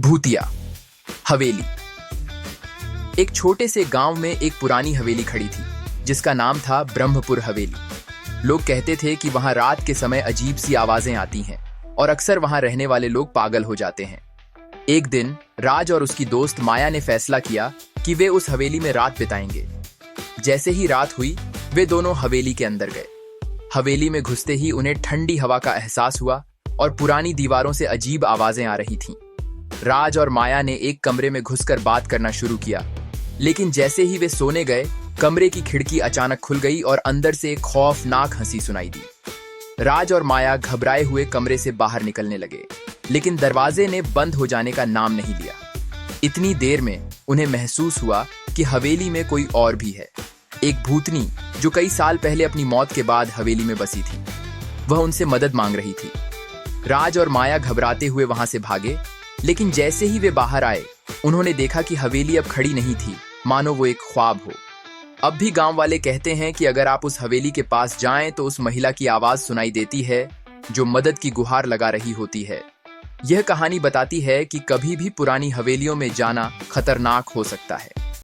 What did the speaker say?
भूतिया हवेली। एक छोटे से गांव में एक पुरानी हवेली खड़ी थी जिसका नाम था ब्रह्मपुर हवेली। लोग कहते थे कि वहां रात के समय अजीब सी आवाजें आती हैं और अक्सर वहां रहने वाले लोग पागल हो जाते हैं। एक दिन राज और उसकी दोस्त माया ने फैसला किया कि वे उस हवेली में रात बिताएंगे। जैसे ही रात हुई वे दोनों हवेली के अंदर गए। हवेली में घुसते ही उन्हें ठंडी हवा का एहसास हुआ और पुरानी दीवारों से अजीब आवाजें आ रही थीं। राज और माया ने एक कमरे में घुसकर बात करना शुरू किया, लेकिन जैसे ही वे सोने गए कमरे की खिड़की अचानक खुल गई और अंदर से एक खौफनाक हंसी सुनाई दी। राज और माया घबराए हुए कमरे से बाहर निकलने लगे, लेकिन दरवाजे ने बंद हो जाने का नाम नहीं लिया। इतनी देर में उन्हें महसूस हुआ कि हवेली में कोई और भी है, एक भूतनी जो कई साल पहले अपनी मौत के बाद हवेली में बसी थी। वह उनसे मदद मांग रही थी। राज और माया घबराते हुए वहां से भागे, लेकिन जैसे ही वे बाहर आए उन्होंने देखा कि हवेली अब खड़ी नहीं थी, मानो वो एक ख्वाब हो। अब भी गांव वाले कहते हैं कि अगर आप उस हवेली के पास जाएं तो उस महिला की आवाज सुनाई देती है जो मदद की गुहार लगा रही होती है। यह कहानी बताती है कि कभी भी पुरानी हवेलियों में जाना खतरनाक हो सकता है।